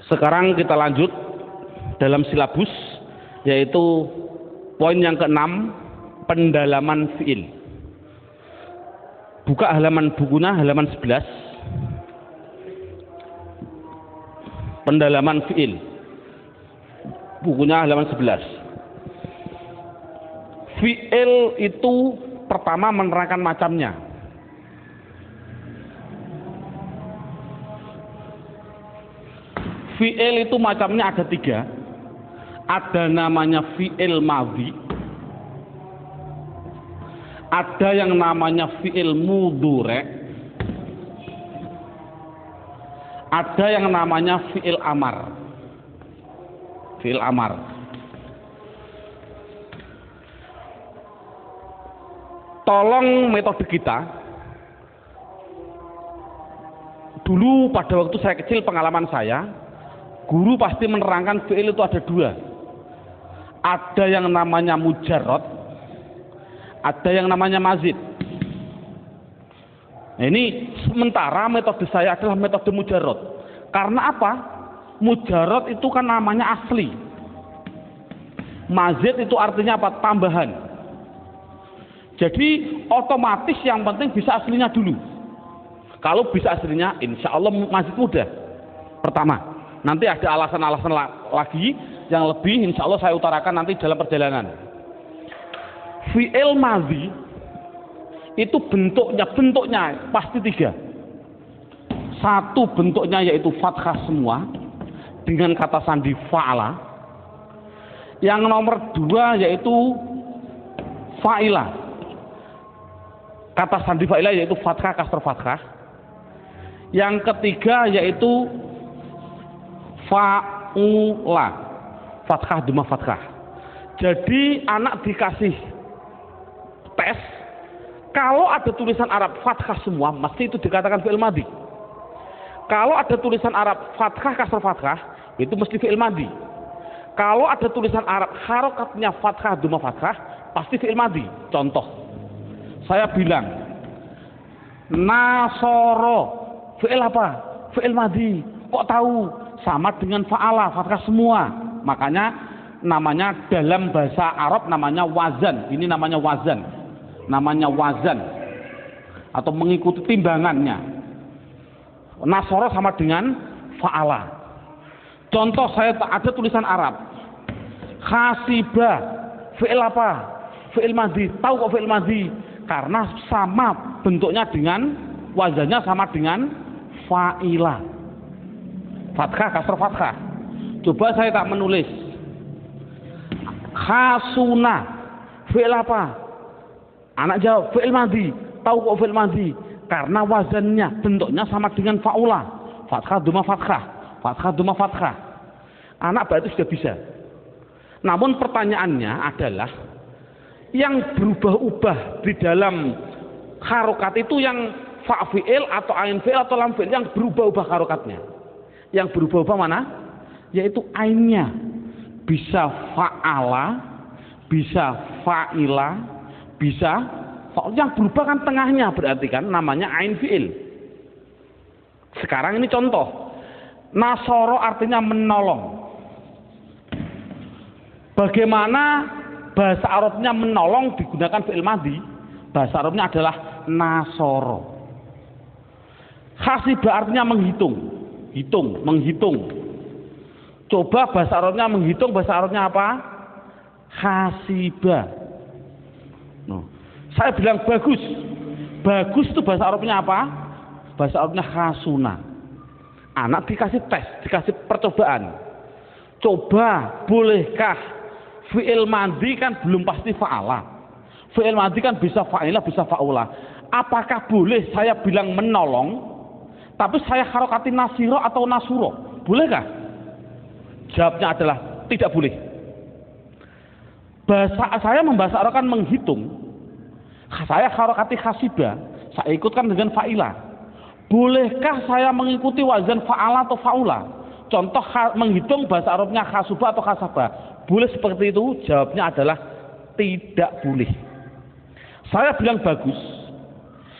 Sekarang kita lanjut dalam silabus, yaitu poin yang keenam, pendalaman fiil. Buka halaman bukunya, halaman 11. Pendalaman fiil. Bukunya halaman 11. Fiil itu pertama menerangkan macamnya. Fiil itu macamnya ada 3. Ada namanya fiil madhi, ada yang namanya fiil mudhari', ada yang namanya fiil amar. Fiil amar. Tolong metode kita. Dulu pada waktu saya kecil, pengalaman saya, guru pasti menerangkan fiil itu ada 2. Ada yang namanya mujarrad, ada yang namanya mazid. Nah, ini sementara metode saya adalah metode mujarrad. Karena apa? Mujarrad itu kan namanya asli. Mazid itu artinya apa? Tambahan. Jadi otomatis yang penting bisa aslinya dulu. Kalau bisa aslinya, insya Allah mazid mudah. Pertama, nanti ada alasan-alasan lagi yang lebih, insya Allah saya utarakan nanti dalam perjalanan. Fi'il madhi itu bentuknya pasti 3. Satu bentuknya yaitu fathah semua dengan kata sandi fa'ala. Yang nomor 2 yaitu fa'ila. Kata sandi fa'ila yaitu fathah kasr fathah. Yang ketiga yaitu fa'ula. Fathah duma fathah. Jadi anak dikasih tes, kalau ada tulisan Arab fathah semua, mesti itu dikatakan fi'il madhi. Kalau ada tulisan Arab fathah kasr fathah, itu mesti fi'il madhi. Kalau ada tulisan Arab harokatnya fathah duma fathah, pasti fi'il madhi. Contoh, saya bilang nasoro, fi'il apa? Fi'il madhi. Kok tahu? Sama dengan fa'ala, fathah semua. Makanya namanya dalam bahasa Arab namanya wazan. Ini namanya wazan. Namanya wazan. Atau mengikuti timbangannya. Nasoro sama dengan fa'ala. Contoh, saya ada tulisan Arab. Khasibah. Fi'il apa? Fi'il madhi. Tahu kok fi'il madhi? Karena sama bentuknya dengan wazannya sama dengan fa'ila. Fathah kasr fathah. Coba saya tak menulis khasuna, fi'il apa? Anak jawab fi'il madhi. Tahu kok fi'il madhi? Karena wazannya, bentuknya sama dengan fa'ula. Fathah duma fathah, fathah duma fathah. Anak berarti sudah bisa. Namun pertanyaannya adalah yang berubah-ubah di dalam harokat itu yang fa' fi'il atau ain fi'il atau lam fi'il, yang berubah-ubah harokatnya. Yang berubah-ubah mana? Yaitu ainnya. Bisa fa'ala, bisa fa'ila, bisa fa'ul. Yang berubah kan tengahnya, berarti kan namanya ain fi'il. Sekarang ini contoh. Nasoro artinya menolong. Bagaimana bahasa Arabnya menolong digunakan fi'il madhi? Bahasa Arabnya adalah nasoro. Hasibah artinya menghitung. Hitung, menghitung. Coba bahasa Arabnya menghitung, bahasa Arabnya apa? Hasibah. No. Saya bilang bagus. Bagus itu bahasa Arabnya apa? Bahasa Arabnya hasuna. Anak dikasih tes, dikasih percobaan. Coba, bolehkah fi'il madhi kan belum pasti fa'ala. Fi'il madhi kan bisa fa'ila, bisa fa'ula. Apakah boleh saya bilang menolong, tapi saya harokati nasiro atau nasuro? Bolehkah? Jawabnya adalah tidak boleh. Bahasa saya membahasa Arab kan menghitung. Saya harokati khasibah, saya ikutkan dengan fa'ila. Bolehkah saya mengikuti wazan fa'ala atau fa'ula? Contoh menghitung bahasa Arabnya khasubah atau khasabah. Boleh seperti itu? Jawabnya adalah tidak boleh. Saya bilang bagus.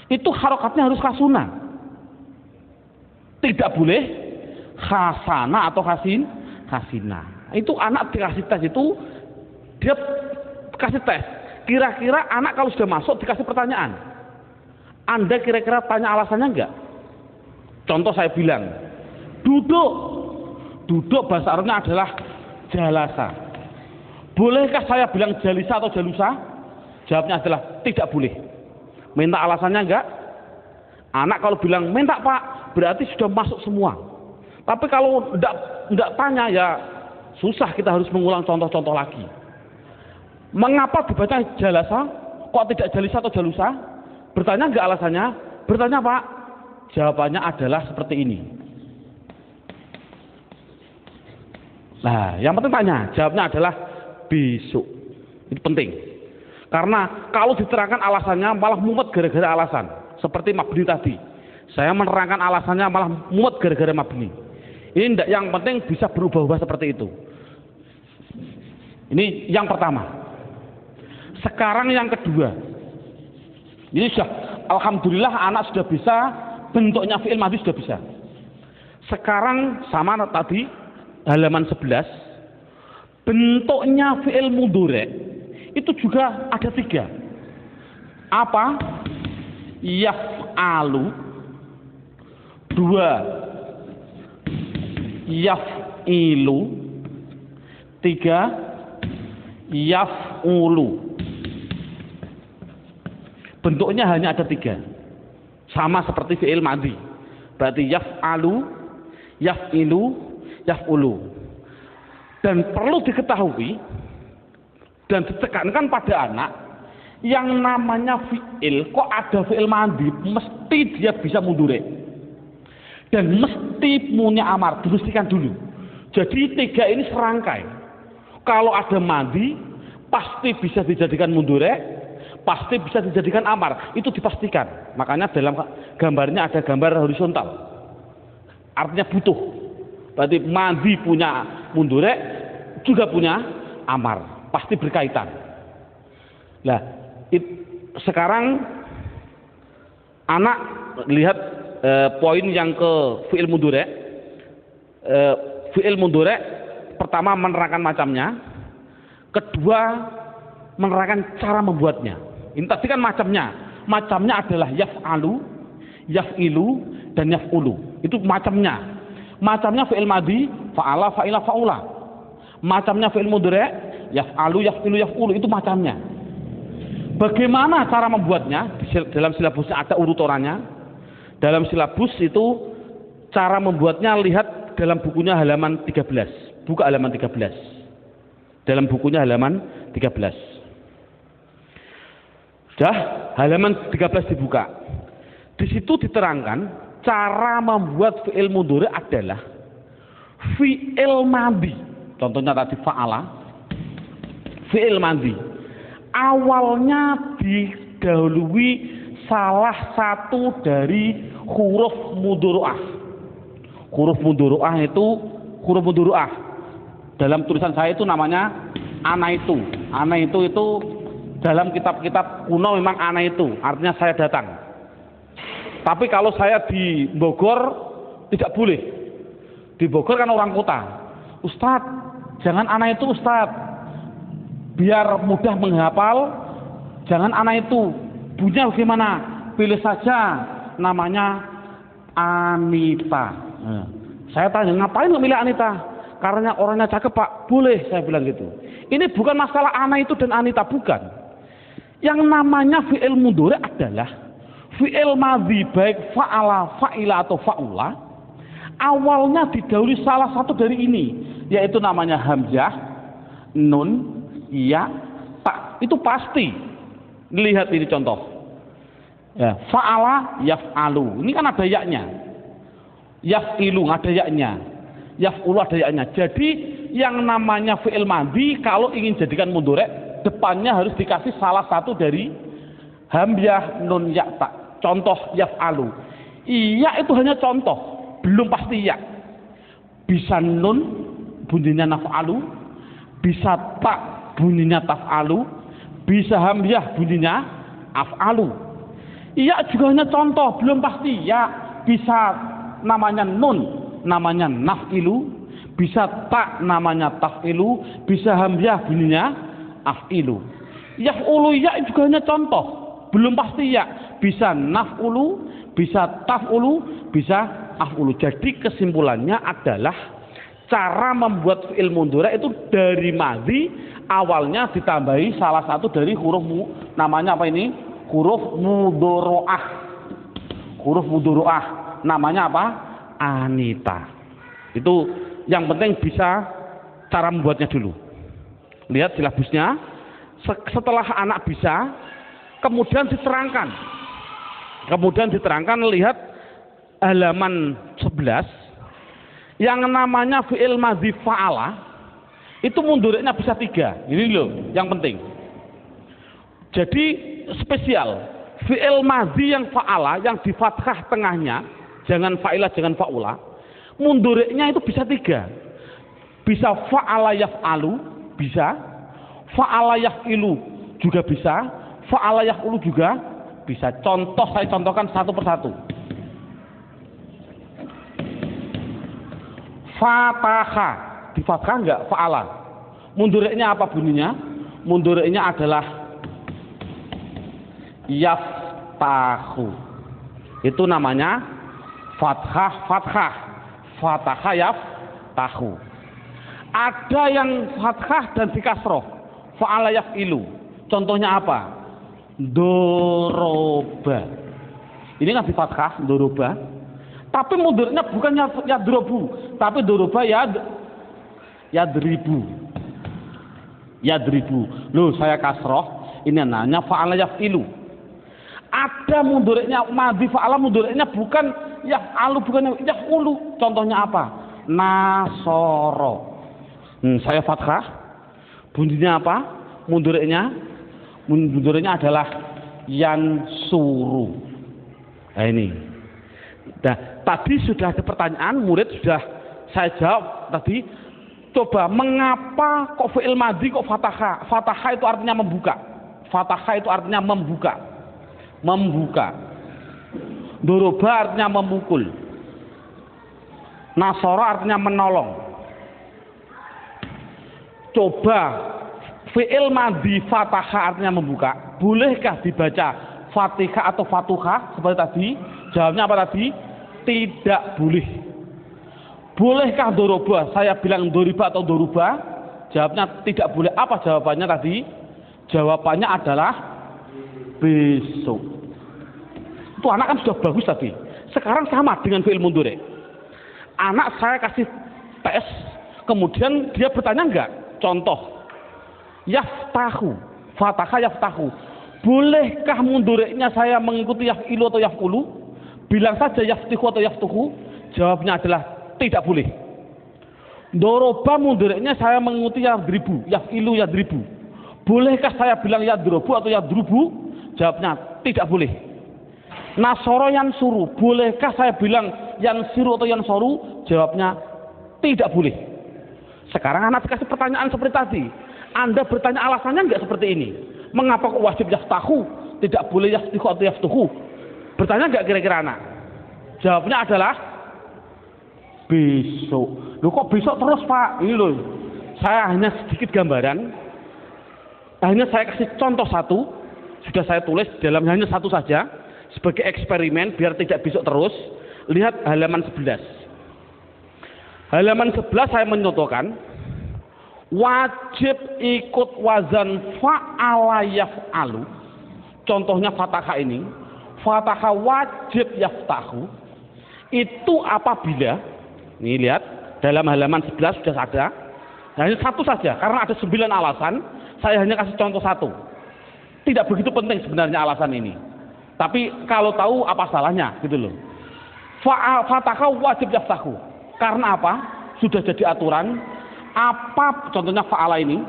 Itu harokatnya harus kasuna. Tidak boleh khasana atau khasina. Itu anak dikasih tes itu, dia kasih tes. Kira-kira anak kalau sudah masuk dikasih pertanyaan, Anda kira-kira tanya alasannya enggak? Contoh saya bilang, duduk bahasa Arabnya adalah jalasa. Bolehkah saya bilang jalisa atau jalusa? Jawabnya adalah tidak boleh. Minta alasannya enggak? Anak kalau bilang minta Pak, berarti sudah masuk semua. Tapi kalau enggak tanya ya susah, kita harus mengulang contoh-contoh lagi. Mengapa dibaca jalasa? Kok tidak jalisa atau jalusa? Bertanya enggak alasannya? Bertanya Pak. Jawabannya adalah seperti ini. Nah, yang penting tanya. Jawabnya adalah besok. Itu penting. Karena kalau diterangkan alasannya malah mumet gara-gara alasan. Seperti mabni tadi. Saya menerangkan alasannya malah mumet gara-gara mabni. Ini tidak, yang penting bisa berubah-ubah seperti itu. Ini yang pertama. Sekarang yang kedua. Ini sudah, alhamdulillah anak sudah bisa, bentuknya fi'il madhi sudah bisa. Sekarang sama tadi, halaman 11, bentuknya fi'il mudhari' itu juga ada 3. Apa? Yaf'alu, 2 yaf'ilu, 3 yaf'ulu. Bentuknya hanya ada 3, sama seperti fi'il madhi. Berarti yaf'alu, yaf'ilu, yaf'ulu. Dan perlu diketahui dan ditekankan pada anak, yang namanya fi'il, kok ada fi'il madhi, mesti dia bisa mudhari dan mesti punya amar. Dimestikan dulu. Jadi 3 ini serangkai. Kalau ada madhi pasti bisa dijadikan mudhari, pasti bisa dijadikan amar, itu dipastikan. Makanya dalam gambarnya ada gambar horizontal, artinya butuh. Berarti madhi punya mudhari juga punya amar, pasti berkaitan. Nah, sekarang anak lihat poin yang ke fi'il mudhari. Fi'il mudhari pertama menerangkan macamnya, kedua menerangkan cara membuatnya. Ini tadi kan macamnya adalah yaf'alu, yaf'ilu, dan yaf'ulu. Itu macamnya. Macamnya fi'il madhi, fa'ala, fa'ila, fa'ula. Macamnya fi'il mudhari, yaf'alu, yaf'ilu, yaf'ulu. Itu macamnya. Bagaimana cara membuatnya? Dalam silabusnya ada urutannya. Dalam silabus itu cara membuatnya, lihat dalam bukunya halaman 13. Buka halaman 13. Dalam bukunya halaman 13. Sudah, halaman 13 dibuka. Di situ diterangkan cara membuat fi'il mudhari adalah fi'il madhi. Contohnya tadi fa'ala, fi'il madhi. Awalnya didahului salah satu dari huruf mudhari'ah. Huruf mudhari'ah itu huruf mudhari'ah. Dalam tulisan saya itu namanya anaitu. Anaitu itu dalam kitab-kitab kuno memang anaitu, artinya saya datang. Tapi kalau saya di Bogor tidak boleh. Di Bogor kan orang kota. Ustadz, jangan anaitu Ustadz. Biar mudah menghafal, jangan anaitu. Bunyinya bagaimana? Pilih saja namanya Anita. Saya tanya, ngapain memilih Anita? Karena orangnya cakep Pak. Boleh, saya bilang gitu. Ini bukan masalah Anaitu dan Anita, bukan. Yang namanya fi'il mudhari adalah fi'il madhi, baik fa'ala, fa'ila atau fa'ula, awalnya didahului salah satu dari ini, yaitu namanya hamzah, nun, ya, ta. Itu pasti. Lihat ini contoh. Ya, fa'ala, yaf'alu. Ini kan ada yaknya. Yaf'ilu ada yaknya. Yaf'ulu ada yaknya. Jadi yang namanya fi'il madhi kalau ingin jadikan mudhari, depannya harus dikasih salah satu dari hamzah, nun, ya, ta. Contoh yaf'alu. Iya itu hanya contoh, belum pasti ya. Bisa nun bunyinya naf'alu, bisa ta bunyinya taf'alu, bisa hamzah bunyinya af'alu. Iya juga hanya contoh, belum pasti ya. Bisa namanya nun namanya naf'ilu, bisa ta namanya taf'ilu, bisa hamzah bunyinya af'ilu. Yaf'ulu ya juga hanya contoh, belum pasti ya. Bisa naf'ulu, bisa taf'ulu, bisa af'ulu. Jadi kesimpulannya adalah cara membuat fi'il mudhari itu dari madhi awalnya ditambahi salah satu dari huruf namanya apa ini? Huruf mudhari'ah. Huruf mudhari'ah namanya apa? Anita. Itu yang penting bisa cara membuatnya dulu. Lihat silabusnya. Setelah anak bisa, kemudian diterangkan. Lihat halaman 11 yang namanya fi'il madhi fa'ala itu mudhari'nya bisa 3. Ini loh yang penting. Jadi spesial fi'il madhi yang fa'ala yang di fathah tengahnya, jangan fa'ilah, jangan fa'ula, mudhari'nya itu bisa 3. Bisa fa'ala yaf'alu, bisa fa'ala yaf'ilu juga bisa, fa'ala yaf'ulu juga bisa. Contoh, saya contohkan satu persatu. Fataha di fathah enggak? Fa'ala. Mudhari'nya apa bunyinya? Mudhari'nya adalah yaftahu. Itu namanya fathah. Fataha yaftahu. Ada yang fathah dan dikasroh. Fa'ala yaf'ilu. Contohnya apa? Doroba. Ini kan di fathah, doroba. Tapi mudhari'nya bukan yadrobu, tapi doroba yadribu. Loh, saya kasroh. Ini namanya fa'ala yaf'ilu. Ada mudhari'nya madhi fa'ala, mudhari'nya bukan yaf'alu, bukan yaf'ulu. Contohnya apa? Nasoro. Saya fathah. Bunyinya apa? Mudhari'nya adalah yansuru. Nah ini. Nah, tadi sudah ada pertanyaan, murid sudah saya jawab tadi. Coba, mengapa kok fi'il madhi kok fathah? Fathah itu artinya membuka. Membuka. Doroba artinya memukul. Nasara artinya menolong. Coba, fi'il madhi fataha artinya membuka. Bolehkah dibaca fatihah atau fatuhah seperti tadi? Jawabnya apa tadi? Tidak boleh. Bolehkah doroba? Saya bilang doriba atau doruba? Jawabnya tidak boleh. Apa jawabannya tadi? Jawabannya adalah besok. Itu anak kan sudah bagus tadi. Sekarang sama dengan fi'il mudhari. Anak saya kasih tes, kemudian dia bertanya enggak? Contoh, yaftahu, fataha yaftahu. Bolehkah mudhari'nya saya mengikuti yaf'ilu atau yaf'ulu? Bilang saja yaftihu atau yaftuhu. Jawabnya adalah tidak boleh. Doroba mudhari'nya saya mengikuti yadribu, yaf'ilu yadribu. Bolehkah saya bilang yadrobu atau yadrubu? Jawabnya tidak boleh. Nasoro yansuru, bolehkah saya bilang yansiru atau yansoru? Jawabnya tidak boleh. Sekarang anak dikasih pertanyaan seperti tadi. Anda bertanya alasannya enggak seperti ini? Mengapa kok wajib yaftahu? Tidak boleh yaftihu atau yaftuhu? Bertanya enggak kira-kira anak? Jawabnya adalah besok. Loh kok besok terus Pak? Ini loh. Saya hanya sedikit gambaran. Hanya saya kasih contoh satu. Sudah saya tulis dalam hanya satu saja. Sebagai eksperimen biar tidak besok terus. Lihat halaman 11. Halaman 11 saya menyontohkan wajib ikut wazan fa'ala yaf'alu. Contohnya fathah ini. Fathah wajib yaftahu. Itu apabila, nih lihat dalam halaman 11 sudah ada. Hanya satu saja karena ada 9 alasan. Saya hanya kasih contoh satu. Tidak begitu penting sebenarnya alasan ini. Tapi kalau tahu apa salahnya gitu loh. Fathah wajib yaftahu. Karena apa? Sudah jadi aturan. Apa contohnya fa'ala ini?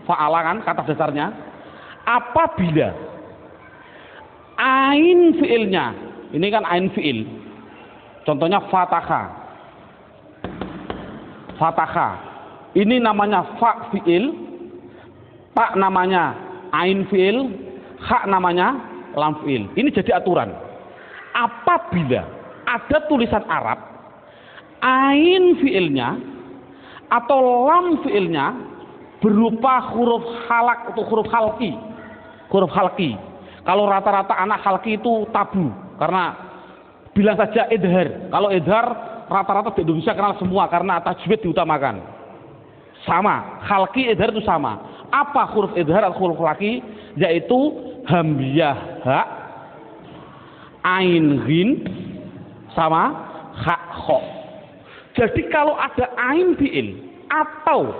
Fa'ala kan kata dasarnya. Apabila ain fi'ilnya, ini kan ain fi'il. Contohnya fataha. Ini namanya fa fi'il. Ta namanya ain fi'il. Ha namanya lam fi'il. Ini jadi aturan. Apabila ada tulisan Arab ain fiilnya atau lam fiilnya berupa huruf halak atau huruf halki. Huruf halki. Kalau rata-rata anak halki itu tabu karena bilang saja idhar. Kalau idhar rata-rata di Indonesia kenal semua karena tajwid diutamakan. Sama, halki idhar itu sama. Apa huruf idhar atau huruf halki? Yaitu hamzah ha, ain ghin sama ha kha. Jadi kalau ada ain fiil atau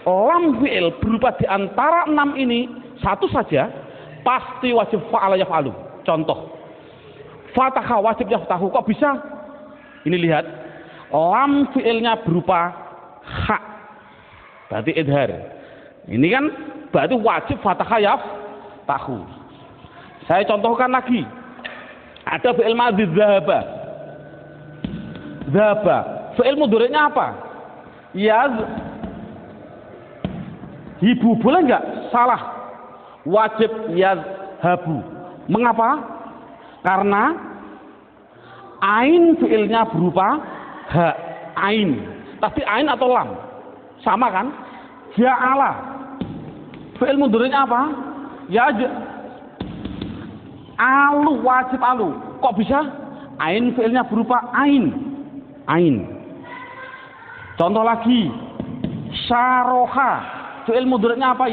lam fiil berupa di antara 6 ini satu saja, pasti wajib fa'ala yaf'alu. Contoh, fathah wajib yaftahu. Kok bisa? Ini lihat, lam fiilnya berupa ha, berarti idhar. Ini kan berarti wajib fathah yaftahu. Saya contohkan lagi, ada fiil madhi dzahaba. Dzahaba, fiil mudhari'nya apa? Hibu, boleh enggak? Salah. Wajib yazhabu. Mengapa? Karena ain fiilnya berupa ha, ain. Tapi ain atau lam? Sama kan? Ja'ala. Fiil mudhari'nya apa? Alu, wajib alu. Kok bisa? Ain fiilnya berupa ain. Ain. Contoh lagi, syaroha. Fi'il mudhari'nya apa?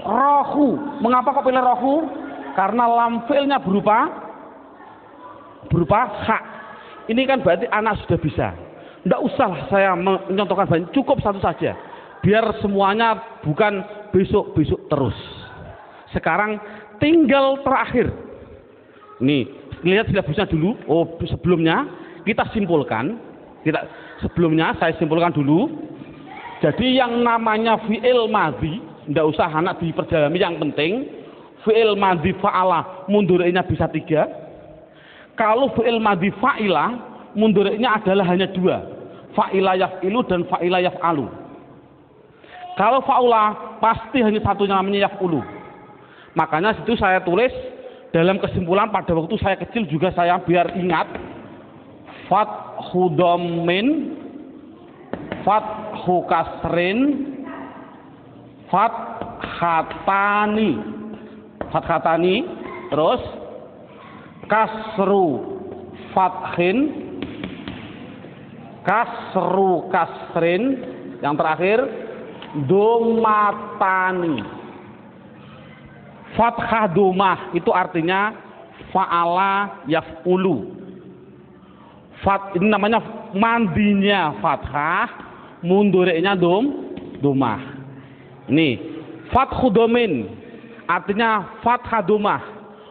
Rohu. Mengapa kok pilih rohu? Karena lam fi'ilnya berupa ha. Ini kan berarti anak sudah bisa. Tidak usah saya menyontohkan banyak, cukup satu saja. Biar semuanya bukan besok-besok terus. Sekarang tinggal terakhir. Nih, lihat silabusnya dulu. Oh, sebelumnya kita simpulkan. Sebelumnya saya simpulkan dulu. Jadi yang namanya fi'il madhi, tidak usah anak diperjalami, yang penting fi'il madhi fa'ala mundhari'nya bisa 3. Kalau fi'il madhi fa'ila mundhari'nya adalah hanya 2, fa'ila yaf'ilu dan fa'ila yaf'alu. Kalau fa'ula pasti hanya satunya, namanya yaf'ulu. Makanya situ saya tulis dalam kesimpulan pada waktu saya kecil juga saya biar ingat, fathu dhammin, fathu kasrin, fathatani, terus kasru fathin, kasru kasrin, yang terakhir domatani. Fathah domah itu artinya fa'ala yaf'ulu. Ini namanya mandinya fathah, mundhari'nya domah. Ini fathu domin artinya fathah domah,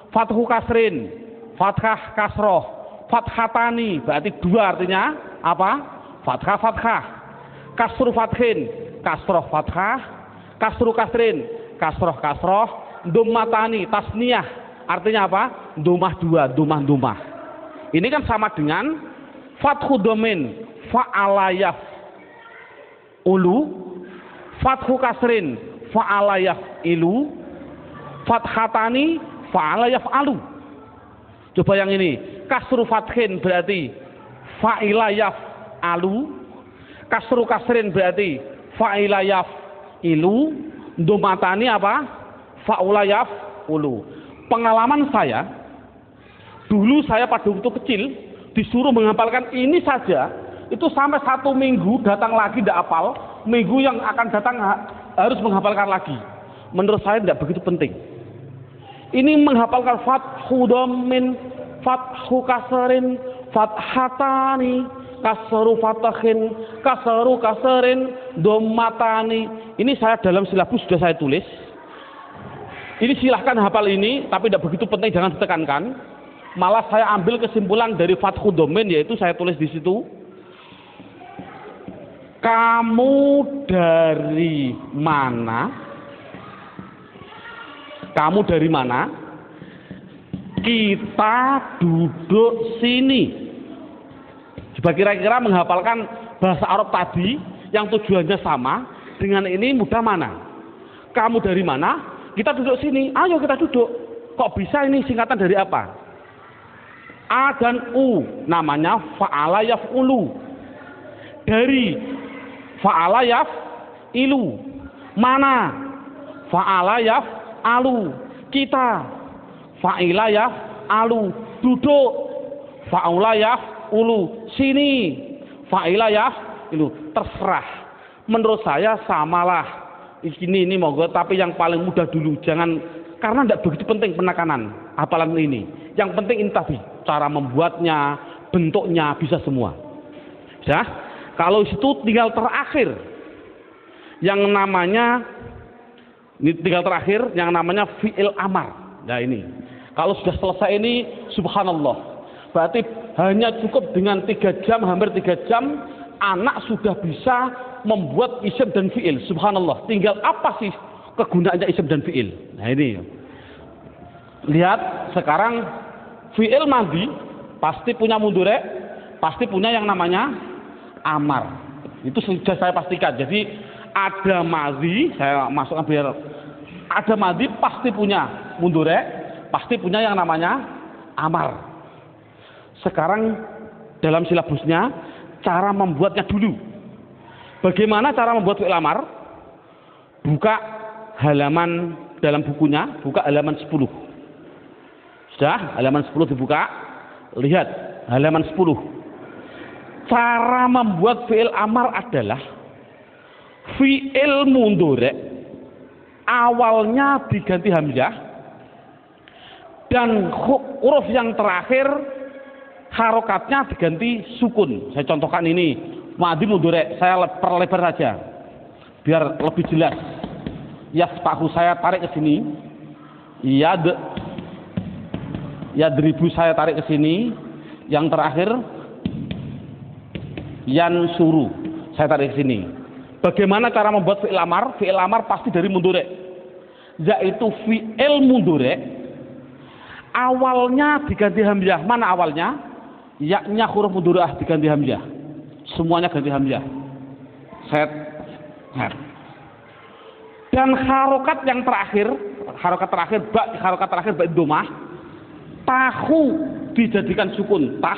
fathu kasrin, fathah kasroh, fathatani berarti 2 artinya apa? Fathah. Kasru fathin, kasroh fathah, kasru kasrin, kasroh, domatani tasniyah artinya apa? Domah 2, domah. Ini kan sama dengan fathu domin fa'ala yaf'ulu, fathu kasrin fa'ala yaf'ilu, fathatani fa'ala yaf'alu. Coba yang ini, kasru fathin berarti fa'ila yaf'alu, kasru kasrin berarti fa'ila yaf'ilu, domatani apa? Fa'ula yaf'ulu. Pengalaman saya, dulu saya pada waktu kecil disuruh menghafalkan ini saja, itu sampai 1 minggu datang lagi tidak hafal, minggu yang akan datang harus menghafalkan lagi. Menurut saya tidak begitu penting. Ini menghafalkan fathu dhammin, fathu kasrin, fathatani, kasru fathin, kasru kasrin, dhammatani. Ini saya dalam silabus sudah saya tulis. Ini silahkan hafal ini, tapi tidak begitu penting, jangan ditekankan. Malah saya ambil kesimpulan dari fathu dhammin, yaitu saya tulis di situ. Kamu dari mana? Kamu dari mana? Kita duduk sini. Coba kira-kira menghafalkan bahasa Arab tadi yang tujuannya sama dengan ini mudah mana? Kamu dari mana? Kita duduk sini. Ayo kita duduk. Kok bisa ini singkatan dari apa? A dan U namanya fa'ala yaf'ulu. Dari fa'ala yaf'ilu. Mana? Fa'ala yaf'alu. Kita fa'ila yaf'alu. Duduk fa'ula yaf'ulu. Sini fa'ila yaf'ilu. Terserah. Menurut saya samalah. Ini monggo, tapi yang paling mudah dulu. Jangan, karena tidak begitu penting penekanan hafalan ini. Yang penting ini tadi, cara membuatnya, bentuknya, bisa semua. Ya, kalau itu tinggal terakhir yang namanya fi'il amar. Nah ini, kalau sudah selesai ini, subhanallah, berarti hanya cukup dengan 3 jam, hampir 3 jam, anak sudah bisa membuat isim dan fi'il. Subhanallah, tinggal apa sih kegunaannya isim dan fi'il. Nah ini, lihat sekarang fi'il madhi pasti punya mudhari', pasti punya yang namanya amar. Itu sudah saya pastikan. Jadi ada madhi, saya masukkan biar ada madhi pasti punya mudhari', pasti punya yang namanya amar. Sekarang dalam silabusnya cara membuatnya dulu. Bagaimana cara membuat fi'il amar? Buka halaman dalam bukunya, buka halaman 10. Sudah, halaman 10 dibuka. Lihat halaman 10. Cara membuat fi'il amar adalah fi'il mudhari' awalnya diganti hamzah dan huruf yang terakhir harokatnya diganti sukun. Saya contohkan ini. Madhi mudhari', saya perlebar saja biar lebih jelas. Yaftahu saya tarik ke sini. Yadribu saya tarik ke sini. Yang terakhir yansuru saya tarik ke sini. Bagaimana cara membuat fi'il amar? Fi'il amar pasti dari mudhari', yaitu fi'il mudhari' awalnya diganti hamzah. Mana awalnya? Ya-nya huruf mudhari'ah diganti hamzah. Semuanya ganti hamzah. Set. Dan harokat yang terakhir, harokat terakhir ba domah. Tahu dijadikan sukun tah,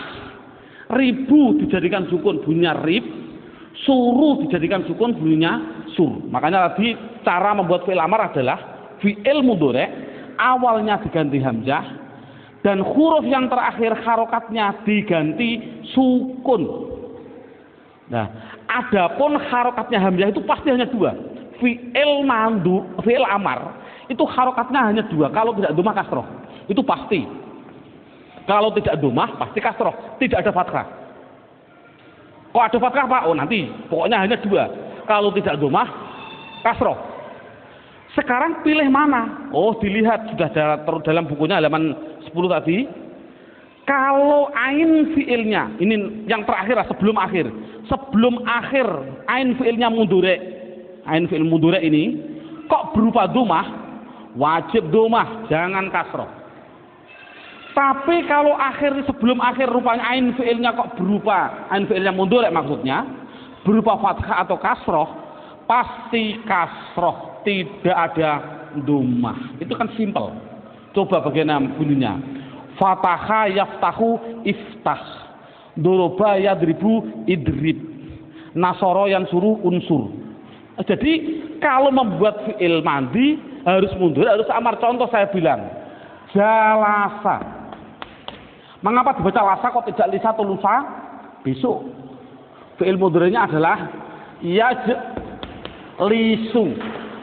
ribu dijadikan sukun bunyinya rib, suruh dijadikan sukun bunyinya sur. Makanya tadi cara membuat fi'il amar adalah fi'il mudhari' awalnya diganti hamzah dan huruf yang terakhir harokatnya diganti sukun. Nah, adapun harokatnya hamzah itu pasti hanya 2. Fi'il amar itu harokatnya hanya 2. Kalau tidak domah kasroh, itu pasti. Kalau tidak domah pasti kasroh, tidak ada fathah. Kok ada fathah Pak? Oh nanti, pokoknya hanya 2. Kalau tidak domah kasroh. Sekarang pilih mana? Oh dilihat sudah dalam bukunya halaman 10 tadi. Kalau ain fi'ilnya, ini yang terakhir sebelum akhir. Sebelum akhir ain fi'ilnya mudhari'. Ain fi'il mudhari' ini kok berupa domah, wajib domah, jangan kasroh. Tapi kalau akhir sebelum akhir rupanya ain fi'ilnya kok berupa ain fi'ilnya mudhari' maksudnya berupa fathah atau kasroh, pasti kasroh, tidak ada domah. Itu kan simpel. Coba bagaimana bunyinya? Fataha yaftahu iftah, doroba yadribu idrib, nasoro yansuru unsur. Jadi kalau membuat fi'il madhi harus mundur, harus amar. Contoh saya bilang jalasa. Mengapa dibaca lasa kok tidak lisa atau lusa? Besok. Fi'il mudhari'nya adalah yajlisu.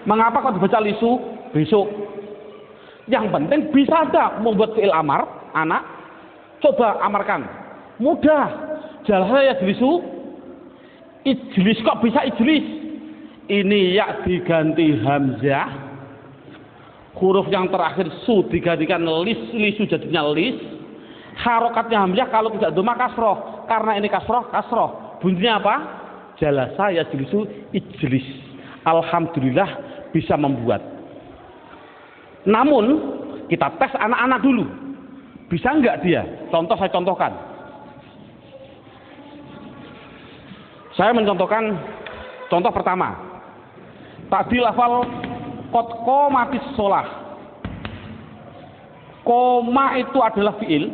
Mengapa kok dibaca lisu? Besok. Yang penting bisa ada membuat fi'il amar, anak. Coba amarkan. Mudah. Jalasa yajlisu. Ijlis kok bisa ijlis? Ini ya diganti hamzah. Huruf yang terakhir su digantikan lis, lisu jadinya lis. Harokatnya hamzah kalau tidak domah kasroh. Karena ini kasroh, kasroh. Bunyinya apa? Jalasa yajlisu ijlis. Alhamdulillah bisa membuat. Namun kita tes anak-anak dulu. Bisa enggak dia? Contoh saya contohkan. Saya mencontohkan contoh pertama. Tadi lafal qad qomatis shalah. Koma itu adalah fi'il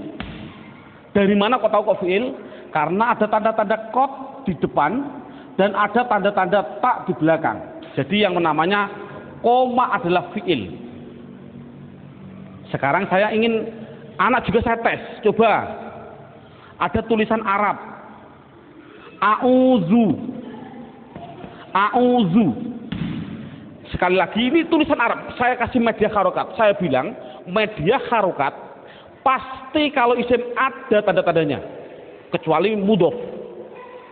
Dari mana kok tahu kok fiil? Karena ada tanda-tanda qad di depan dan ada tanda-tanda ta di belakang. Jadi yang namanya koma adalah fiil. Sekarang saya ingin anak juga saya tes. Coba ada tulisan Arab. A'udzu. A'udzu. Sekali lagi ini tulisan Arab. Saya kasih media harokat. Saya bilang media harokat pasti kalau isim ada tanda-tandanya. Kecuali mudhof.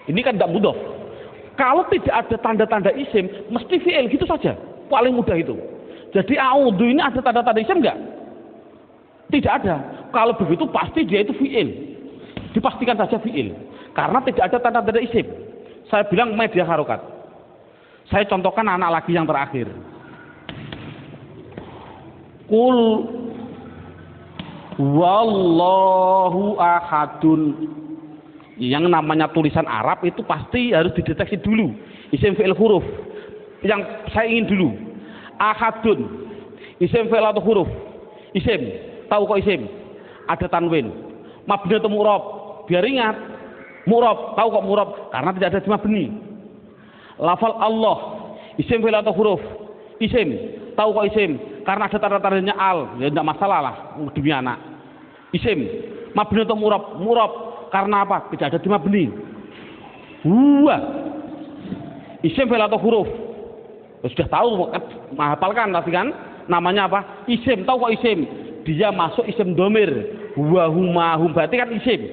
Ini kan tidak mudhof. Kalau tidak ada tanda-tanda isim, mesti fi'il gitu saja. Paling mudah itu. Jadi a'udzu ini ada tanda-tanda isim enggak? Tidak ada. Kalau begitu pasti dia itu fi'il. Dipastikan saja fi'il. Karena tidak ada tanda-tanda isim. Saya bilang media harokat. Saya contohkan anak lagi yang terakhir. Qul wallahu ahadun. Yang namanya tulisan Arab itu pasti harus dideteksi dulu isim fi'il huruf yang saya ingin dulu. Ahadun isim fi'il atau huruf? Isim. Tahu kok isim? Ada tanwin. Mabni atau mu'rab? Biar ingat. Mu'rab. Tahu kok mu'rab? Karena tidak ada mabni. Lafal Allah isim fi'il atau huruf? Isim. Tahu kok isim? Karena ada tanda-tandanya al. Ya tidak masalah lah demi anak. Isim. Mabni atau mu'rab? Mu'rab. Karena apa? Tidak ada mabni. Huwa isim fi'il atau huruf? Sudah tahu, menghafalkan tapi kan namanya apa? Isim. Tahu kok isim? Dia masuk isim domir. Huwa huma hum, berarti kan isim.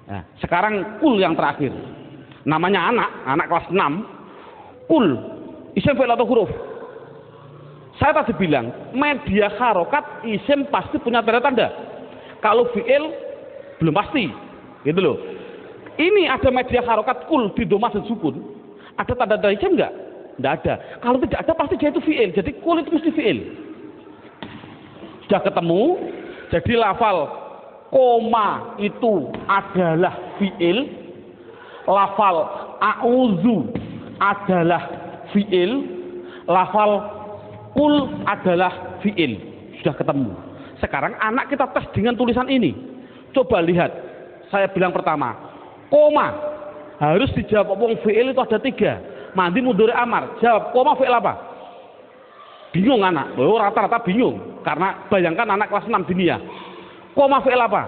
Nah, sekarang kul yang terakhir. Namanya anak kelas 6. Kul isim fi'il atau huruf? Saya tadi bilang media harokat isim pasti punya tanda-tanda. Kalau fi'il belum pasti, gitu loh. Ini ada media harokat kul di doma dan sukun. Ada tanda-tanda isim enggak? Enggak ada. Kalau tidak ada pasti dia itu fi'il. Jadi kul itu mesti fi'il. Sudah ketemu. Jadi lafal koma itu adalah fi'il. Lafal a'udzu adalah fi'il. Lafal kul adalah fi'il. Sudah ketemu. Sekarang anak kita tes dengan tulisan ini. Coba lihat, saya bilang pertama, koma harus dijawab. Wong fi'il itu ada 3. Mandi mudhari amar. Jawab koma fi'il apa? Bingung anak. Oh, rata-rata bingung. Karena bayangkan anak kelas 6 dunia. Koma fi'il apa?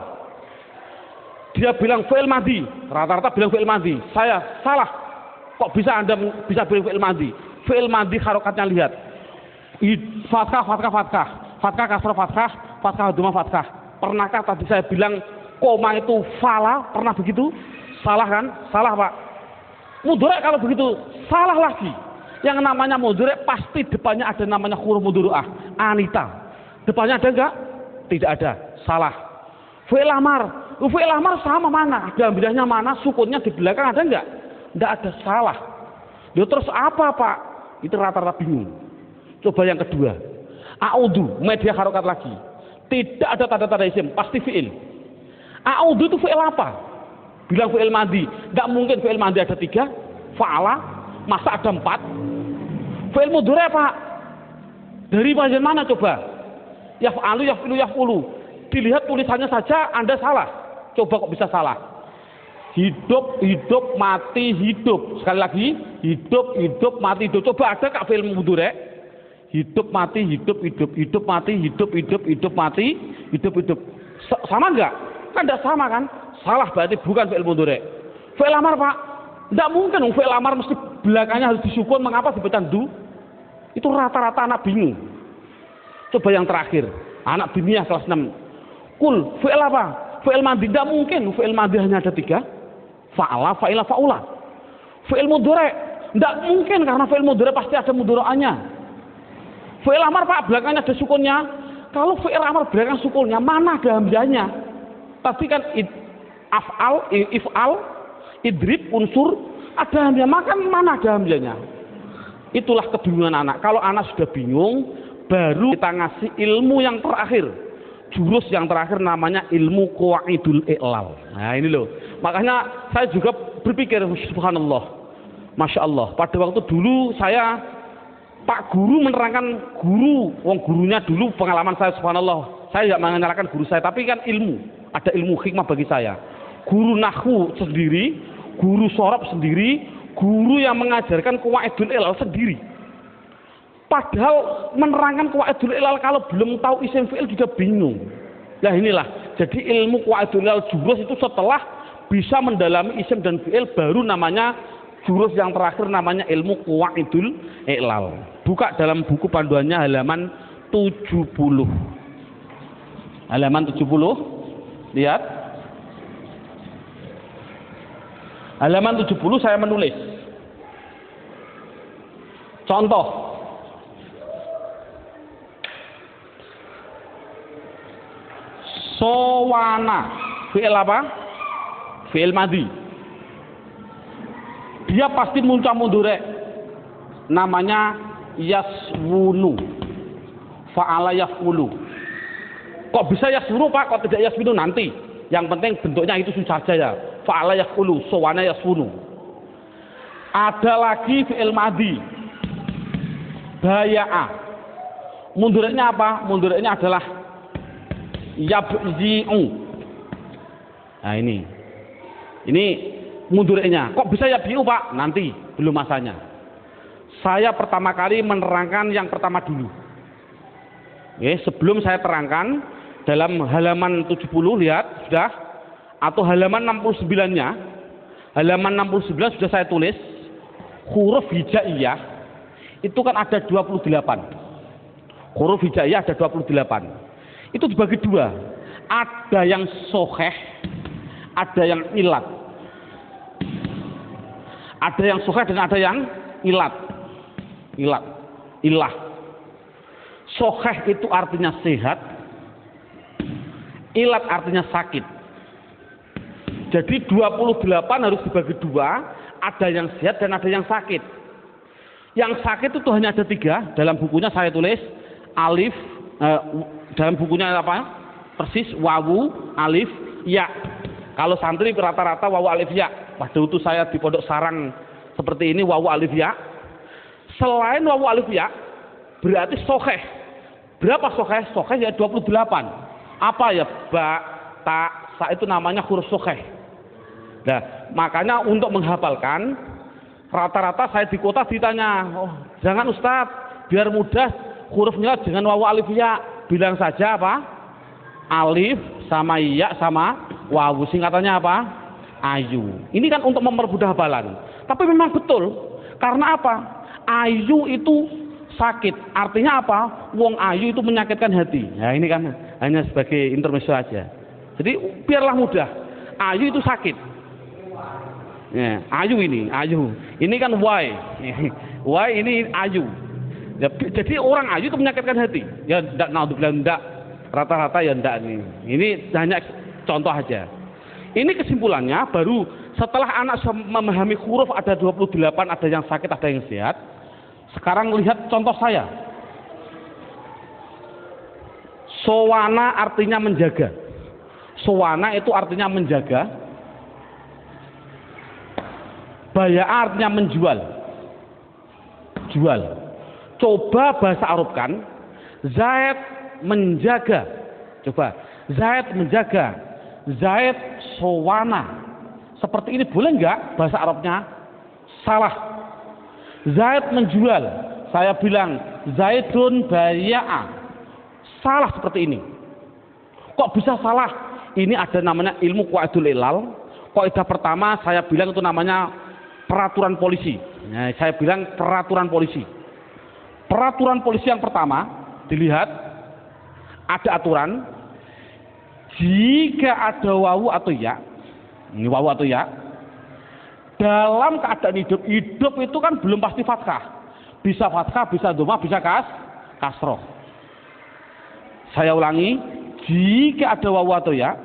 Dia bilang fi'il madi. Rata-rata bilang fi'il madi. Saya salah. Kok bisa Anda bisa bilang fi'il madi? Fi'il madi harokatnya lihat. Fathah, fathah, fathah. Fathah, kasrah, fathah. Fathah, dhamma, fathah. Pernahkah tadi saya bilang koma itu fala? Pernah begitu? Salah kan? Salah Pak. Mudhari kalau begitu salah lagi. Yang namanya mudhari pasti depannya ada namanya huruf mudhari'ah. Anita. Depannya ada enggak? Tidak ada. Salah. Fi'il amar. Fi'il amar sama mana? Ada bidahnya mana? Sukunnya di belakang ada enggak? Enggak ada. Salah. Lalu terus apa Pak? Itu rata-rata bingung. Coba yang kedua. A'udzu, media harokat lagi. Tidak ada tanda-tanda isim, pasti fi'il. A'udzu itu fi'il apa? Bilang fi'il madi. Enggak mungkin fi'il madi ada 3. Fa'ala, masa ada 4? Fi'il mudhari Pak. Dari bagian mana coba? Yaf'alu, yaf'ilu, yaf'ulu. Dilihat tulisannya saja Anda salah. Coba kok bisa salah? Hidup, hidup, mati, hidup. Sekali lagi, hidup, hidup, mati, hidup. Coba ada kak fi'il mudhari? Hidup, mati, hidup, hidup, hidup, mati, hidup, hidup, hidup, mati, hidup, hidup. Sama enggak? Kan enggak sama kan? Salah berarti bukan fi'il mudhari. Fi'il amar Pak. Enggak mungkin fi'il amar mesti belakangnya harus disukun. Mengapa dibaca du? Itu rata-rata anak bingung. Coba yang terakhir. Anak biniah kelas 6. Kul, fi'il apa? Fi'il madi. Enggak mungkin fi'il madi hanya ada 3. Fa'ala, fa'ila, fa'ula. Fi'il mudhari. Enggak mungkin karena fi'il mudhari pasti ada mudhari'ahnya. Fi'il amar Pak, belakangnya ada sukunnya. Kalau fi'il amar belakang sukunnya, mana ada hamzahnya? Tadi kan af'al, if'al, idrib, unsur, ada hamzah. Maka mana ada hamzahnya? Itulah kebingungan anak. Kalau anak sudah bingung, baru kita ngasih ilmu yang terakhir. Jurus yang terakhir namanya ilmu qawaidul i'lal. Nah ini loh. Makanya saya juga berpikir, subhanallah, masya Allah. Pada waktu dulu saya Pak guru menerangkan guru, wong gurunya dulu pengalaman saya subhanallah. Saya tidak menyalahkan guru saya, tapi kan ilmu. ada ilmu hikmah bagi saya. Guru nahwu sendiri, guru shorob sendiri, guru yang mengajarkan qawaidul ilal sendiri. Padahal menerangkan qawaidul ilal kalau belum tahu isim fi'il juga bingung. Nah inilah, jadi ilmu qawaidul ilal jurus itu setelah bisa mendalami isim dan fi'il baru namanya jurus yang terakhir namanya ilmu qawaidul ilal. Buka dalam buku panduannya halaman 70. Halaman 70, lihat. Halaman 70 saya menulis. Contoh. Sowana. Fi'il apa? Fi'il madhi. Dia pasti muncul mundure. Namanya yaswunu. Fa'ala yaf'ulu. Kok bisa yaswunu Pak? Kok tidak yaswunu nanti? Yang penting bentuknya itu susah saja ya. Fa'ala yaf'ulu, sowana yaswunu. Ada lagi fi'il madhi. Baya'a. Mundurnya apa? Mundurnya adalah yabzi'u. Nah ini mundurnya. Kok bisa yabzi'u Pak? Nanti, belum masanya. Saya pertama kali menerangkan yang pertama dulu. Sebelum saya terangkan dalam halaman 70 lihat sudah, atau halaman 69-nya. Halaman 69 sudah saya tulis huruf hijaiyah itu kan ada 28. Huruf hijaiyah ada 28. Itu dibagi dua. Ada yang soheh, ada yang ilat. Ada yang soheh dan ada yang ilat. Ilah. Soheh itu artinya sehat, ilat artinya sakit. Jadi 28 harus dibagi dua, ada yang sehat dan ada yang sakit. Yang sakit itu hanya ada 3, dalam bukunya saya tulis alif, dalam bukunya apa? Persis wawu, alif, ya. Kalau santri rata-rata wawu alif ya. Pada waktu saya di Pondok Sarang seperti ini wawu alif ya. Selain wawu alif ya, berarti soheh. Berapa soheh? Soheh ya 28. Apa ya? Ba, ta, sa itu namanya huruf soheh. Nah, makanya untuk menghafalkan rata-rata saya di kota ditanya, oh jangan Ustadz, biar mudah hurufnya dengan wawu alif ya. Bilang saja apa? Alif sama ya sama wawu. Singkatannya apa? Ayu. Ini kan untuk mempermudah hafalan. Tapi memang betul. Karena apa? Ayu itu sakit, artinya apa? Wong ayu itu menyakitkan hati. Nah ini kan hanya sebagai intermezzo aja. Jadi biarlah mudah. Ayu itu sakit. Ya, ayu ini, ayu. Ini kan why. Why ini ayu. Ya, jadi orang ayu itu menyakitkan hati. Ya enggak, naudzubillah enggak. Rata-rata ya enggak nih. Ini hanya contoh aja. Ini kesimpulannya baru setelah anak memahami huruf ada 28, ada yang sakit, ada yang sehat. Sekarang lihat contoh saya. Sowana artinya menjaga. Sowana itu artinya menjaga. Baya artinya menjual. Jual. Coba bahasa Arabkan. Zaid menjaga. Coba. Zaid menjaga. Zaid sowana. Seperti ini boleh enggak bahasa Arabnya? Salah. Zaid menjual, saya bilang Zaidun baya'a. Salah seperti ini. Kok bisa salah? Ini ada namanya ilmu qawaidul ilal. Kaidah pertama saya bilang itu namanya peraturan polisi. Nah, saya bilang peraturan polisi. Peraturan polisi yang pertama dilihat ada aturan jika ada wawu atau ya. Ini wawu atau ya. Dalam keadaan hidup itu kan belum pasti fathah. Bisa fathah, bisa dhamma, bisa kasroh. Saya ulangi, jika ada wawu atau ya,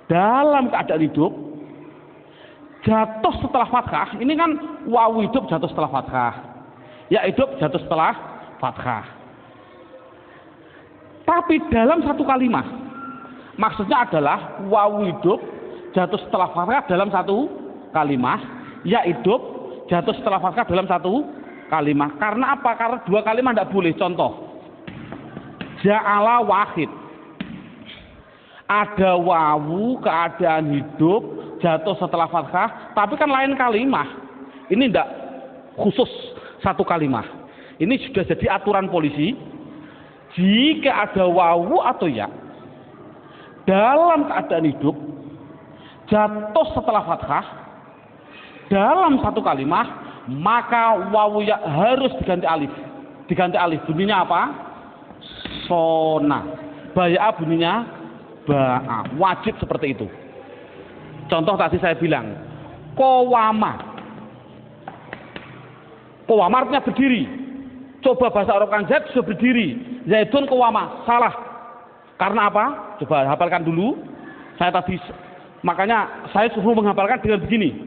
dalam keadaan hidup, jatuh setelah fathah, ini kan wawu hidup jatuh setelah fathah. Ya hidup jatuh setelah fathah. Tapi dalam satu kalimat, maksudnya adalah wawu hidup jatuh setelah fathah dalam satu kalimat, ya hidup jatuh setelah fathah dalam satu kalimat. Karena apa? Karena dua kalimat tidak boleh. Contoh, ja'ala wahid. Ada wawu keadaan hidup jatuh setelah fathah, tapi kan lain kalimah. Ini tidak khusus satu kalimah. Ini sudah jadi aturan polisi. Jika ada wawu atau ya dalam keadaan hidup jatuh setelah fathah dalam satu kalimah, maka wawu ya harus diganti alif. Diganti alif. Bunyinya apa? Sona. Baya'a bunyinya ba'a. Wajib seperti itu. Contoh tadi saya bilang, qawama. Qawama artinya berdiri. Coba bahasa Arab kan Zaid sudah berdiri. Zaidun qawama. Salah. Karena apa? Coba hafalkan dulu. Saya tadi, makanya saya suruh menghafalkan dengan begini.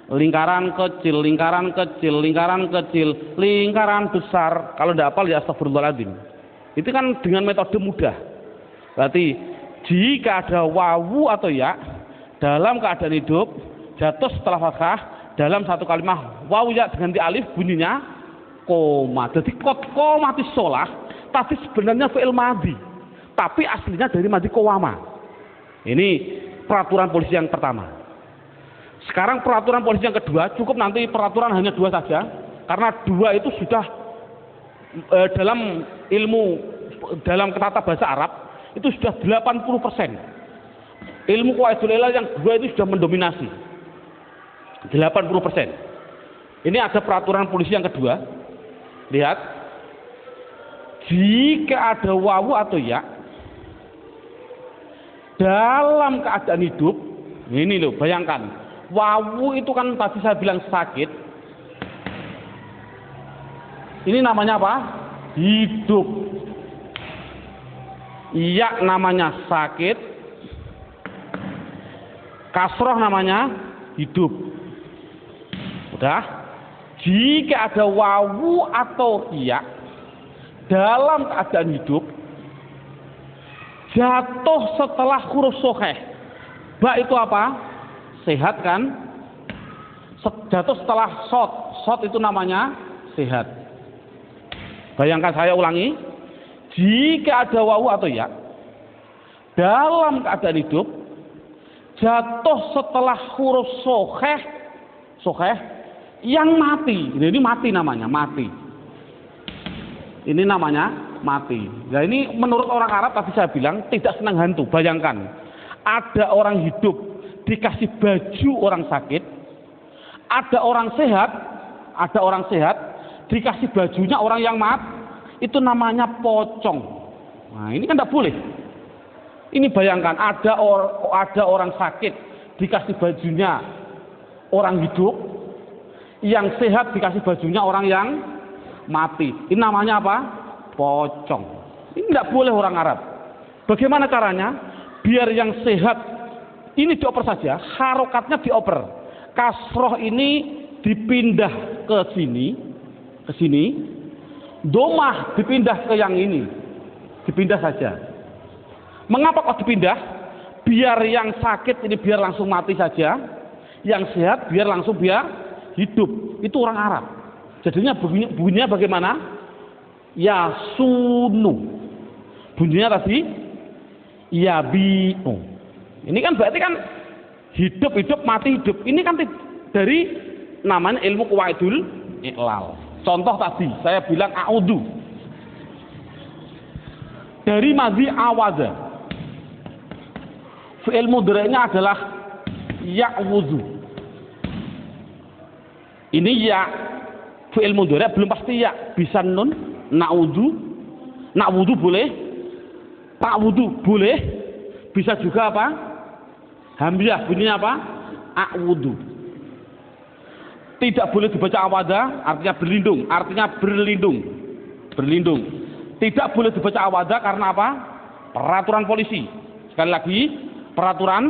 Lingkaran kecil, lingkaran kecil, lingkaran kecil, lingkaran besar. Kalau tidak hafal ya astagfirullahaladzim. Itu kan dengan metode mudah. Berarti jika ada wawu atau ya dalam keadaan hidup jatuh setelah fathah dalam satu kalimat, wawu ya diganti alif, bunyinya koma. Jadi qomati sholah tadi sebenarnya fi'il madhi, tapi aslinya dari madhi qawama. Ini peraturan polisi yang pertama. Sekarang peraturan polisi yang kedua, cukup nanti peraturan hanya 2 saja, karena 2 itu sudah dalam ilmu, dalam tata bahasa Arab itu sudah 80%. Ilmu qawaidul ilal yang 2 itu sudah mendominasi 80%. Ini ada peraturan polisi yang kedua. Lihat, jika ada wawu atau ya dalam keadaan hidup, ini loh, bayangkan wawu itu kan tadi saya bilang sakit. Ini namanya apa? Hidup. Iya namanya sakit. Kasroh namanya hidup. Udah? Jika ada wawu atau iya dalam keadaan hidup jatuh setelah huruf sokheh. Ba itu apa? Sehat kan? Jatuh setelah sod. Sod itu namanya sehat. Bayangkan, saya ulangi. Jika ada wawu atau ya dalam keadaan hidup jatuh setelah huruf sokheh, sokheh yang mati. Ini mati namanya, mati. Ini namanya mati. Nah ini menurut orang Arab tadi saya bilang tidak senang hantu. Bayangkan, ada orang hidup dikasih baju orang sakit, ada orang sehat dikasih bajunya orang yang mati, itu namanya pocong. Nah ini kan tidak boleh. Ini bayangkan, ada orang sakit dikasih bajunya orang hidup, yang sehat dikasih bajunya orang yang mati. Ini namanya apa? Pocong. Ini tidak boleh orang Arab. Bagaimana caranya? Biar yang sehat ini dioper saja, harokatnya dioper. Kasroh ini dipindah ke sini, domah dipindah ke yang ini, dipindah saja. Mengapa kok dipindah? Biar yang sakit ini biar langsung mati saja, yang sehat biar langsung hidup. Itu orang Arab. Jadinya bunyinya bagaimana? Yasunu. Bunyinya tadi yabi'u. Ini kan berarti kan hidup mati hidup. Ini kan dari namanya ilmu qawaidul ilal. Contoh tadi saya bilang a'udhu. Dari madhi awadha. Fi'il mudhari'nya adalah ya'wudhu. Ini ya, fi'il mudhari' belum pasti ya, bisa nun, na'wudhu boleh, ta'wudhu boleh, bisa juga apa? Hamzah bunyinya apa? A'wudhu. Tidak boleh dibaca awadha, artinya berlindung. Tidak boleh dibaca awadha karena apa? Peraturan polisi. Sekali lagi, peraturan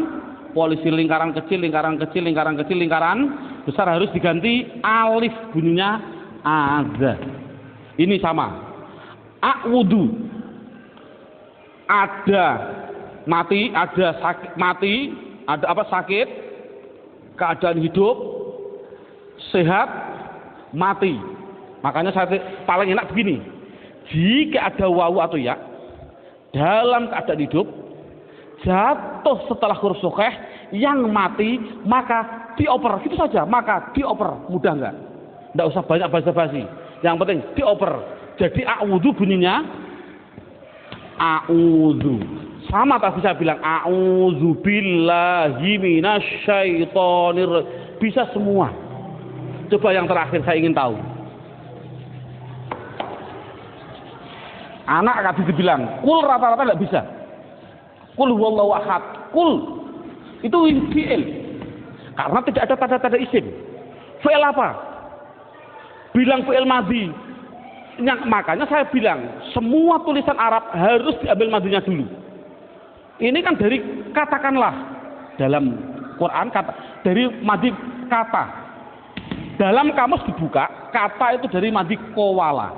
polisi, lingkaran kecil, lingkaran besar harus diganti alif, bunyinya adza. Ini sama. A'wudu. Ada mati, ada sakit, mati, ada apa sakit, keadaan hidup, sehat, mati. Makanya saya paling enak begini. Jika ada wawu atau ya dalam keadaan hidup jatuh setelah huruf sukeh yang mati maka dioper, gitu saja, maka dioper. Mudah nggak? Nggak usah banyak basa-basi, yang penting dioper. Jadi a'udzu bunyinya a'udzu, sama tadi saya bilang a'udzu billahi minasyaitonir, bisa semua. Coba yang terakhir saya ingin tahu, anak tadi dibilang kul, rata-rata nggak bisa. Kul huwallahu ahad, kul itu fi'il karena tidak ada tanda-tanda isim. Fi'il apa? Bilang fi'il madhi. Makanya saya bilang semua tulisan Arab harus diambil madhinya dulu. Ini kan dari, katakanlah dalam Quran kata, dari madhi kata. Dalam kamus dibuka, kata itu dari madhi kowala.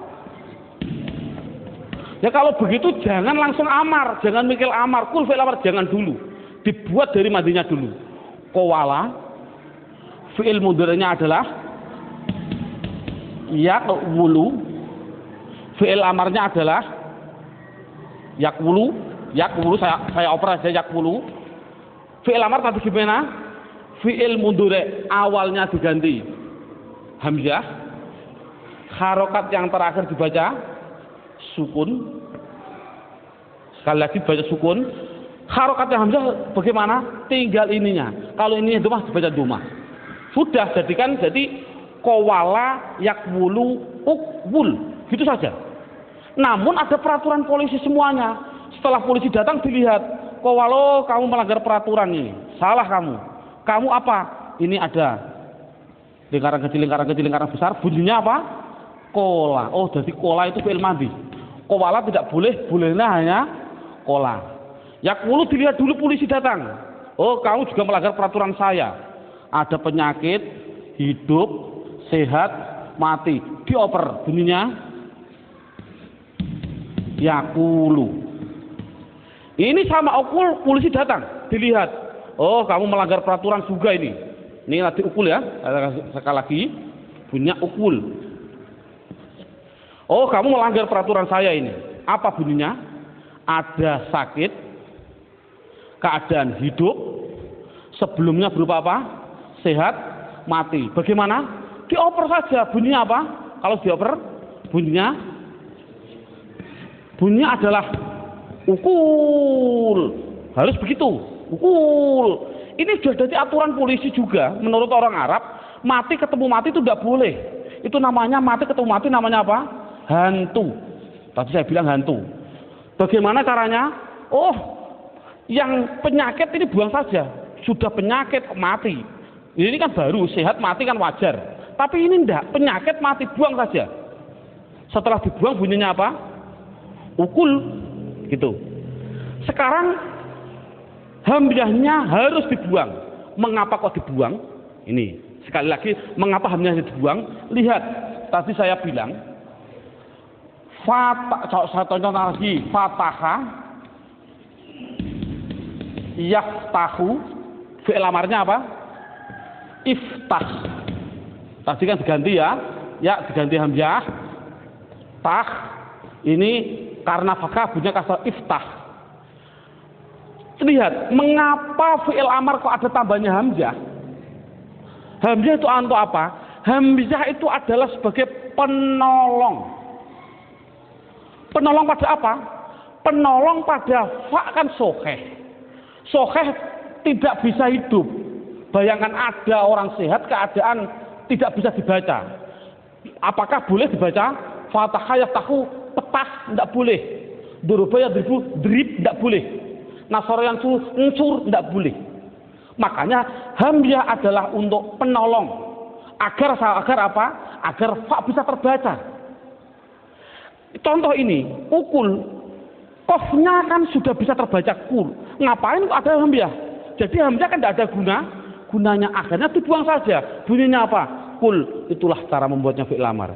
Ya kalau begitu jangan langsung amar, jangan mikir amar, kul fi'il amar, jangan dulu. Dibuat dari madinya dulu. Kowala, fi'il mudhari'nya adalah yakwulu, fi'il amarnya adalah yakwulu, saya oper aja yakwulu. Fi'il amar tadi gimana? Fi'il mudhari' awalnya diganti hamzah, harokat yang terakhir dibaca sukun, sekali lagi baca sukun. Harokatnya hamzah bagaimana? Tinggal ininya. Kalau ini domah dibaca domah. Sudah, jadikan jadi kowala yakwulu ukwul, gitu saja. Namun ada peraturan polisi semuanya. Setelah polisi datang dilihat, kowalo kamu melanggar peraturan ini, salah kamu. Kamu apa? Ini ada lingkaran kecil, lingkaran besar. Bunyinya apa? Kola. Oh, jadi kola itu fi'il madhi. Kowala tidak boleh, bolehnya hanya kola. Yakwulu dilihat dulu polisi datang. Oh, kamu juga melanggar peraturan saya. Ada penyakit, hidup, sehat, mati. Dioper bunyinya yakulu. Ini sama ukul, polisi datang, dilihat. Oh, kamu melanggar peraturan juga ini. Ini nanti ukul ya. Sekali lagi bunyinya ukul. Oh, kamu melanggar peraturan saya ini. Apa bunyinya? Ada sakit, keadaan hidup, sebelumnya berupa apa? Sehat, mati. Bagaimana? Dioper saja. Bunyinya apa? Kalau dioper, bunyinya adalah ukul. Harus begitu. Ukul. Ini sudah jadi aturan polisi juga. Menurut orang Arab, mati ketemu mati itu tidak boleh. Itu namanya mati ketemu mati, namanya apa? Hantu. Tadi saya bilang hantu. Bagaimana caranya? Oh, yang penyakit ini buang saja. Sudah penyakit mati. Ini kan baru, sehat mati kan wajar. Tapi ini enggak, penyakit mati buang saja. Setelah dibuang bunyinya apa? Ukul, gitu. Sekarang hamzahnya harus dibuang. Mengapa kok dibuang? Ini sekali lagi, mengapa hamzahnya dibuang? Lihat, tadi saya bilang saya contoh lagi, fataha, yaftahu, fi'il amarnya apa? Iftah. Tadi kan diganti ya, diganti hamzah, tah. Ini karena fathah bunyinya kasrah, iftah. Lihat, mengapa fi'il amar kok ada tambahnya hamzah? Hamzah itu untuk apa? Hamzah itu adalah sebagai penolong. Penolong pada apa? Penolong pada fa kan soheh. Soheh tidak bisa hidup. Bayangkan ada orang sehat keadaan tidak bisa dibaca. Apakah boleh dibaca? Fatahah yaftahu, petah, tidak boleh. Duruba yadribu, drib, tidak boleh. Nasara yang ncur, tidak boleh. Makanya hamzah adalah untuk penolong. Agar apa? Agar fa bisa terbaca. Contoh ini, ukul, kofnya kan sudah bisa terbaca kul. Ngapain ada hamzah? Jadi hamzah kan tidak ada gunanya. Akhirnya dibuang saja. Bunyinya apa? Kul. Itulah cara membuatnya fi'il amar.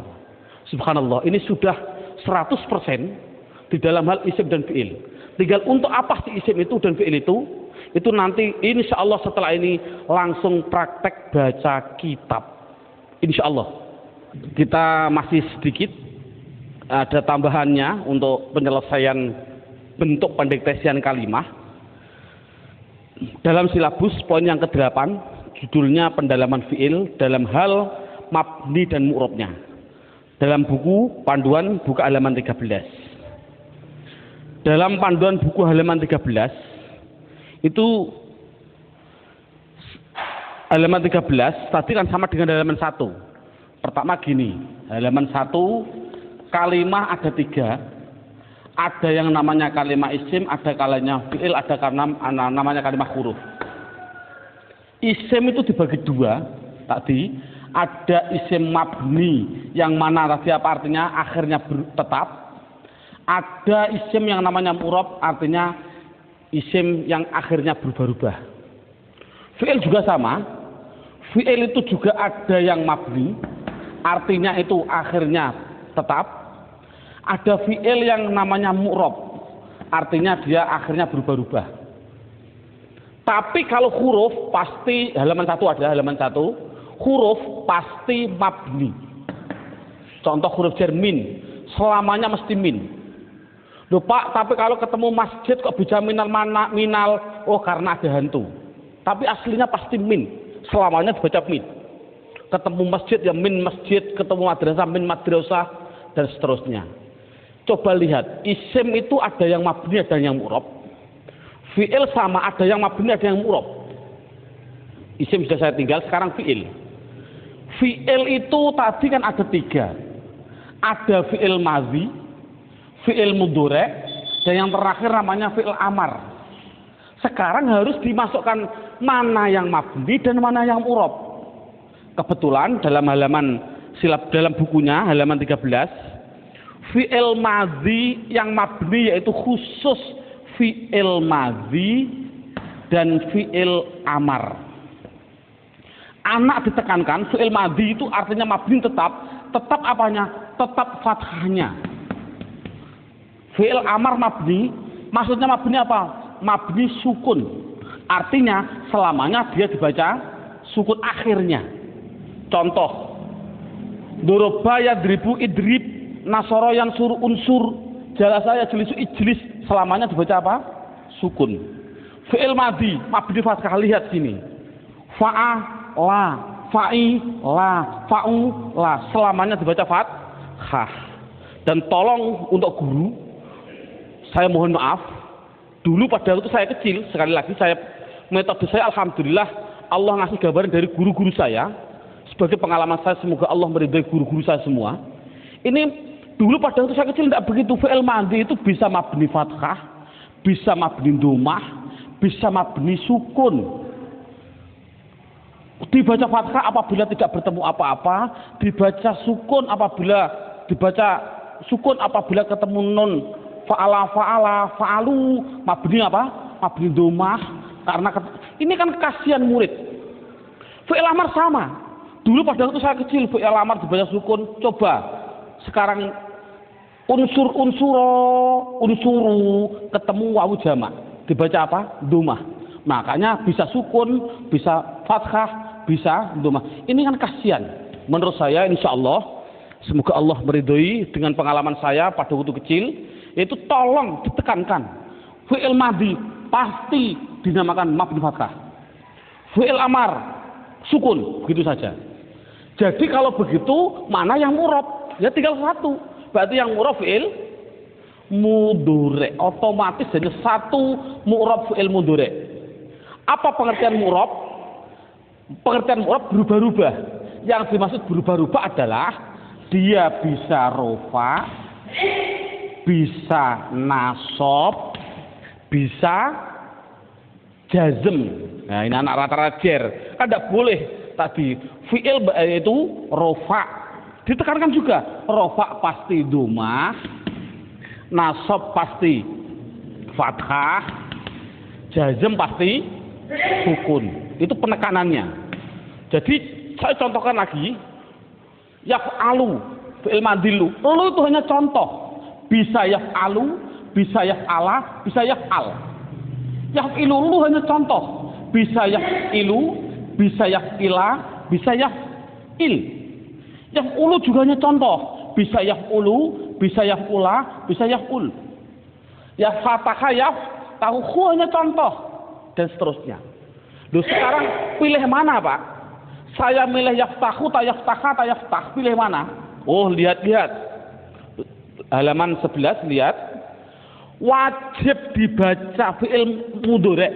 Subhanallah, ini sudah 100% di dalam hal isim dan fi'il. Tinggal untuk apa sih isim itu dan fi'il itu nanti insya Allah setelah ini langsung praktek baca kitab. Insya Allah. Kita masih sedikit ada tambahannya untuk penyelesaian bentuk pendektesian kalimah. dalam silabus poin yang ke-8, judulnya pendalaman fi'il dalam hal mabni dan mu'rabnya. Dalam buku panduan buka halaman 13. Dalam panduan buku halaman 13 itu halaman 13 tadi kan sama dengan halaman 1. Pertama gini, halaman 1 kalimah ada 3. Ada yang namanya kalimah isim, ada kalimah fi'il, ada namanya kalimah huruf. Isim itu dibagi 2 tadi. Ada isim mabni yang mana tadi apa artinya akhirnya tetap. Ada isim yang namanya mu'rab, artinya isim yang akhirnya berubah-ubah. Fi'il juga sama. Fi'il itu juga ada yang mabni, artinya itu akhirnya tetap. Ada fi'il yang namanya mu'rab, artinya dia akhirnya berubah-ubah. Tapi kalau huruf pasti halaman 1 ada halaman 1. Huruf pasti mabni. Contoh huruf jar min, selamanya mesti min. Loh Pak, tapi kalau ketemu masjid kok bisa minal mana minal? Oh karena ada hantu. Tapi aslinya pasti min, selamanya dibaca min. Ketemu masjid ya min masjid, ketemu madrasah min madrasah, dan seterusnya. Coba lihat, isim itu ada yang mabni, ada yang mu'rab. Fi'il sama, ada yang mabni, ada yang mu'rab. Isim sudah saya tinggal, sekarang fi'il. Fi'il itu tadi kan ada 3. Ada fi'il madhi, fi'il mudhari', dan yang terakhir namanya fi'il amar. Sekarang harus dimasukkan mana yang mabni dan mana yang mu'rab. Kebetulan dalam dalam bukunya halaman 13, fi'il madhi yang mabni yaitu khusus fi'il madhi dan fi'il amar. Anak ditekankan, fi'il madhi itu artinya mabni tetap apanya? Tetap fathahnya. Fi'il amar mabni, maksudnya mabni apa? Mabni sukun. Artinya selamanya dia dibaca sukun akhirnya. Contoh, doroba yadribu idrib, nasoro yang suruh unsur, jalasa yajlisu ijlis, selamanya dibaca apa? Sukun. Fi'il madhi mabni fathah, lihat sini. Fa'a la, fa'i la, fa'u la, selamanya dibaca fathah. Dan tolong untuk guru, saya mohon maaf, dulu pada waktu saya kecil, sekali lagi metode saya alhamdulillah Allah ngasih gambaran dari guru-guru saya. Sebagai pengalaman saya, semoga Allah meridai guru-guru saya semua. Ini dulu pada waktu saya kecil tidak begitu. Fi'il madhi itu bisa mabni fathah, bisa mabni domah, bisa mabni sukun. Dibaca fathah apabila tidak bertemu apa-apa, dibaca sukun apabila ketemu nun. Fa'ala, fa'alu, mabni apa? Mabni domah. Karena ini kan kasihan murid. Fi'il amar sama. Dulu pada waktu saya kecil fi'il amar dibaca sukun. Coba sekarang unsuru ketemu wawu jamak, dibaca apa? Domah. Makanya bisa sukun, bisa fathah, bisa domah. Ini kan kasihan. Menurut saya insya Allah, semoga Allah meridhoi dengan pengalaman saya pada waktu kecil, itu tolong ditekankan. Fi'il madhi pasti dinamakan mabni fathah. Fi'il amar sukun, begitu saja. Jadi kalau begitu mana yang mu'rab? Ya tinggal satu. Berarti yang mu'rab fi'il mudhari', otomatis hanya satu mu'rab fi'il mudhari'. Apa pengertian mu'rab? Pengertian mu'rab berubah-ubah. Yang dimaksud berubah-ubah adalah dia bisa rofa, bisa nasab, bisa jazm. Nah ini anak rata-rata jer. Kan tidak boleh tadi fi'il itu rofa. Ditekankan juga rofa pasti domah, nasab pasti fathah, jazm pasti sukun. Itu penekanannya. Jadi saya contohkan lagi, yaf'alu fi'il madhilu. Lu itu hanya contoh. Bisa yaf'alu, bisa yaf'ala, bisa yaf'al. Yaf'ilu lu hanya contoh. Bisa yaf'ilu, bisa yaf'ila, bisa yaf'il. Yaf'ulu juga hanya contoh. Bisa yaf'ulu, bisa yaf'ula, bisa yaf'ul. Ya fatahah yaf, tahu hanya contoh. dan seterusnya. Loh sekarang pilih mana Pak? Saya milih yaftahu, tayaftah, pilih mana? Oh lihat-lihat halaman 11, lihat. Wajib dibaca fi'il mudhari',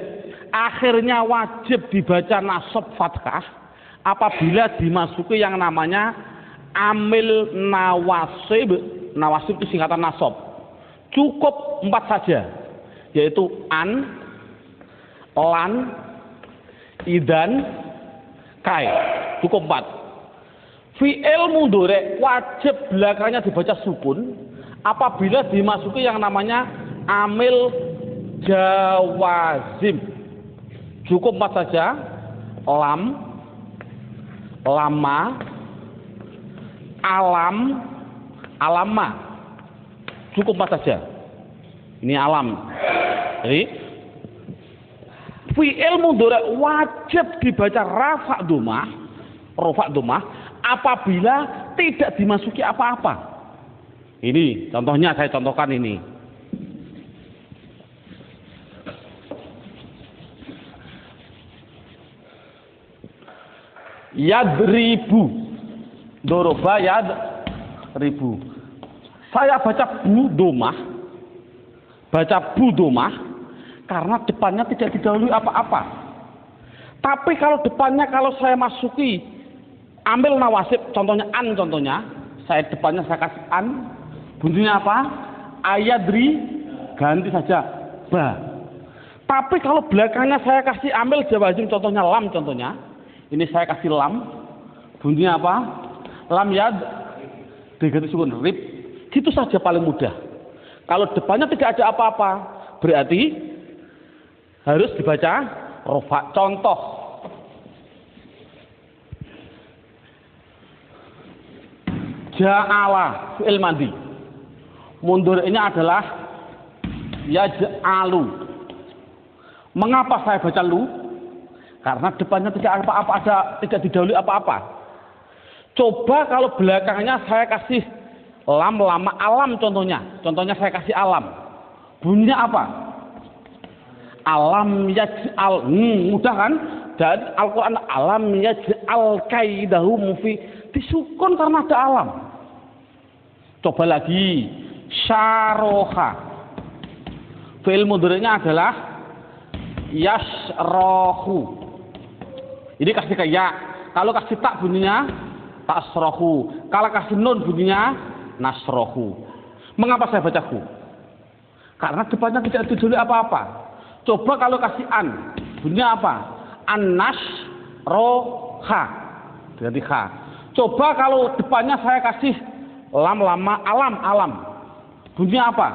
akhirnya wajib dibaca nasab fathah apabila dimasuki yang namanya amil nawasib. Nawasib itu singkatan nasab. Cukup 4 saja, yaitu an, lan, idan, kai. Cukup 4. Fi'il mudhari' wajib belakangnya dibaca sukun apabila dimasuki yang namanya amil jawazim. Cukup 4 saja. Lam, lama, alam, alama. Cukup 4 saja. Ini alam. Jadi fi'il mudhari' wajib dibaca rafa' dhammah apabila tidak dimasuki apa-apa. Ini contohnya, saya contohkan ini. Yadribu, doroba yadribu. Saya baca bu domah karena depannya tidak didahului apa-apa. Tapi kalau depannya, kalau saya masuki ambil nawasib, contohnya an, saya depannya saya kasih an, bunyinya apa? Ayadri, ganti saja ba. Tapi kalau belakangnya saya kasih ambil jawazim, contohnya lam, ini saya kasih lam, bunyinya apa? Lam yad, diganti sukun rib. Gitu saja paling mudah. Kalau depannya tidak ada apa-apa, berarti harus dibaca rofa. Contoh, ja'ala fi'il madhi. Mundur ini adalah yaj'alu. Mengapa saya baca lu? Karena depannya tidak apa-apa, tidak didahului apa-apa. Coba kalau belakangnya saya kasih lam, lama, alam, contohnya saya kasih alam, bunyinya apa? Alam yaj'al. Mudah kan? Dan Al-Quran alam yaj'al kaidahu mufi, disukun karena ada alam. Coba lagi, syaroha. Fi'il mudhari'nya adalah yasrohu. Ini kasih kayak ya. Kalau kasih tak bunyinya tasrohu. Kalau kasih nun bunyinya nasrohu. Mengapa saya baca hu? Karena depannya tidak didahului apa-apa. Coba kalau kasih an, bunyinya apa? An-nash roha. Jadi ha. Coba kalau depannya saya kasih lam, lama, alam. Bunyinya apa?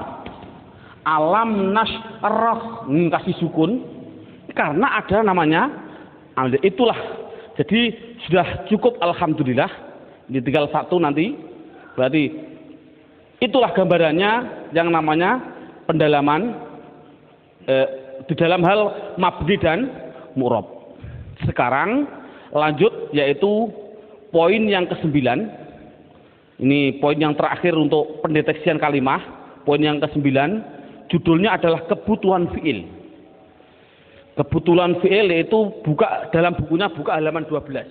Alam nash roh. Kasih sukun. Karena ada namanya itulah. Jadi sudah cukup, alhamdulillah. Ini tinggal 1 nanti. Berarti itulah gambarannya yang namanya pendalaman di dalam hal mabni dan mu'rab. Sekarang lanjut, yaitu poin yang ke-9. Ini poin yang terakhir untuk pendeteksian kalimah. Poin yang ke-9, judulnya adalah kebutuhan fi'il. Kebetulan fi'il, itu buka dalam bukunya, buka halaman 12.